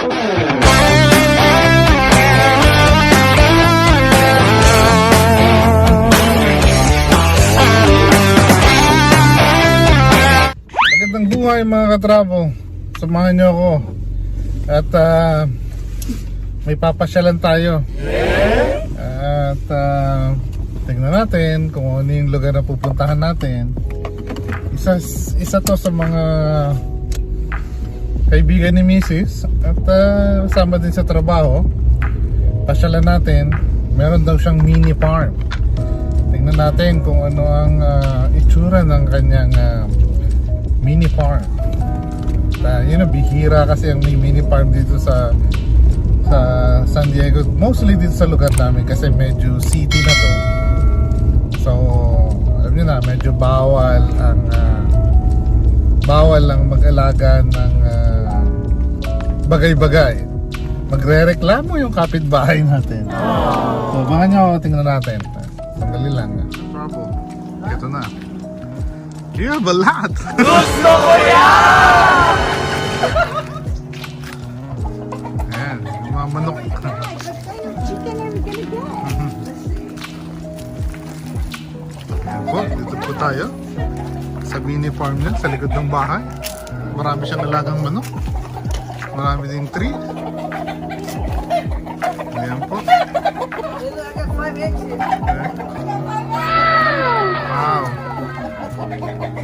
Magandang buhay mga katrapo. Samahan niyo ako. At may papasyalan tayo. At tingnan natin kung ano yung lugar na pupuntahan natin. Isa to sa mga kaibigan ni Mrs. At sama din sa trabaho. Pasyalan natin. Meron daw siyang mini farm. Tingnan natin kung ano ang itsura ng kanyang mini farm. Bihira kasi ang may mini farm dito sa San Diego. Mostly dito sa lugar namin kasi medyo city na to. So, alam niyo na, medyo bawal ang mag-alaga ng bagay-bagay. Magre-reklamo yung kapitbahay natin. So, baka niyo ako, tingnan natin. Sandali lang. Bravo. Ito na. You have a lot. Gusto ko yan! Ayan, yung mga manok. Ayan po, dito po tayo. Sa mini farm niya, sa likod ng bahay. Marami siyang alagang manok. Marami ding tree. Ayan po. Wow.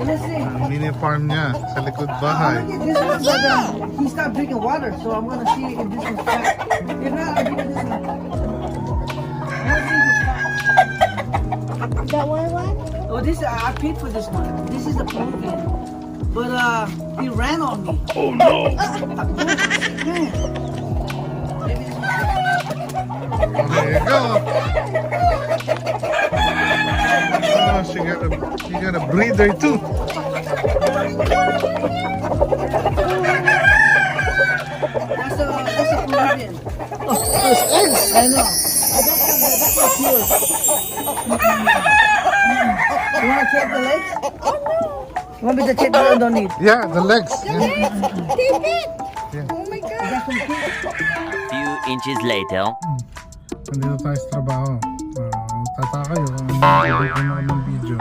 Ang mini farm niya sa likod bahay. He stopped drinking water, so I'm gonna see if this is fat. If not, I'll give it this one. That one? Oh, this I paid for this one. This is the pumpkin, but he ran on me. Oh no! There you go. Oh, she got a breeder too. That's a pumpkin. Oh, there's eggs. I know. That's not pure. You want to check the legs? You want me to check the underneath? Yeah, the legs. Take it! Yeah. Oh my God! That's some pure. Few inches later. Nandito tayo sa trabaho. Tataka kayo kung nag-upload ko ng video.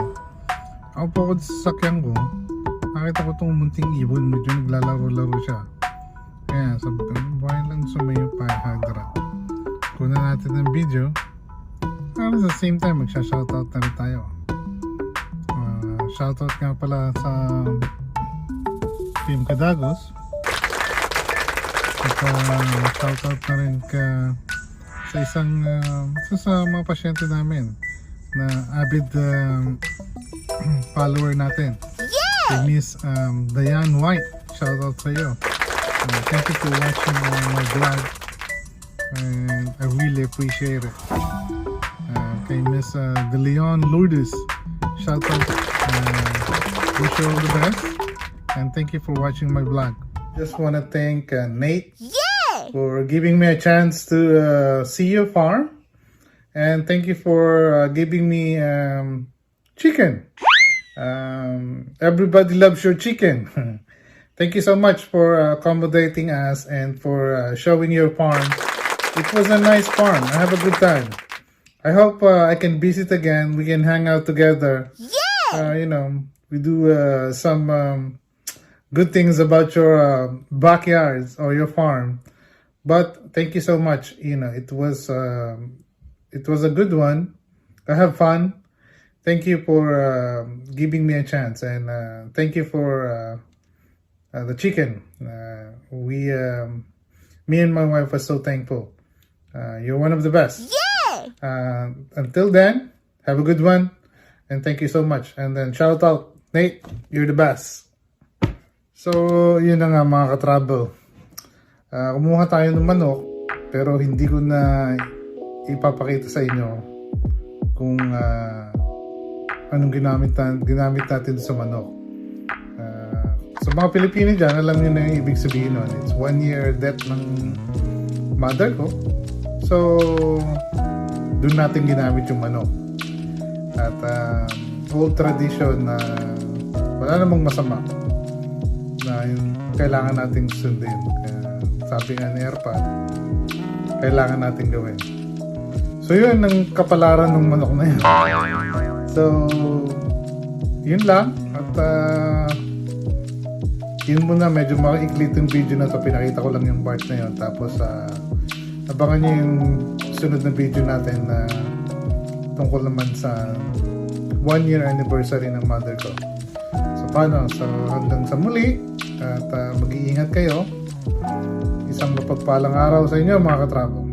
Ako po ako sa sasakyan ko. Nakita ko itong munting ibon. Medyo naglalaro-laro siya. Kaya sabi ko, buhay lang sa may fire hydrant. Kuna natin ng video. At sa same time, magsha-shoutout na rin tayo. Shoutout nga pala sa Team Kadagos. At shoutout na rin sa isang sa mga pasyente namin na avid follower natin. Si Miss Diane White. Shoutout sa iyo. Thank you for watching my vlog. And I really appreciate it. Kay Miss De Leon Lourdes. Shoutout. Wish you all the best. And thank you for watching my vlog. Just want to thank Nate for giving me a chance to see your farm. And thank you for giving me chicken. Everybody loves your chicken. Thank you so much for accommodating us and for showing your farm. It was a nice farm. I have a good time. I hope I can visit again. We can hang out together. We do some good things about your backyards or your farm. But thank you so much. It was a good one. I have fun. Thank you for giving me a chance, and thank you for the chicken. Me and my wife are so thankful. You're one of the best. Until then, have a good one, and thank you so much. And then shout out, Nate, you're the best. So, yun na nga mga ka-travel. Kumuha tayo ng manok, pero hindi ko na ipapakita sa inyo kung anong ginamit natin sa manok. Sa mga Pilipino dyan, alam nyo na yung ibig sabihin nun. It's 1 year death ng mother ko. So, doon natin ginamit yung manok. At old tradition na wala namang masama na yung kailangan nating sundin. sabi nga ni Erpat, kailangan natin gawin. So yun ang kapalaran ng manok na yun. So yun lang. At yun muna, medyo makaiklit yung video na to. Pinakita ko lang yung part na yun. Tapos abangan nyo yung sunod na video natin na tungkol naman sa 1-year anniversary ng mother ko. So paano? So hanggang sa muli. At mag-iingat kayo. Isang mapagpalang araw sa inyo mga katrabaho.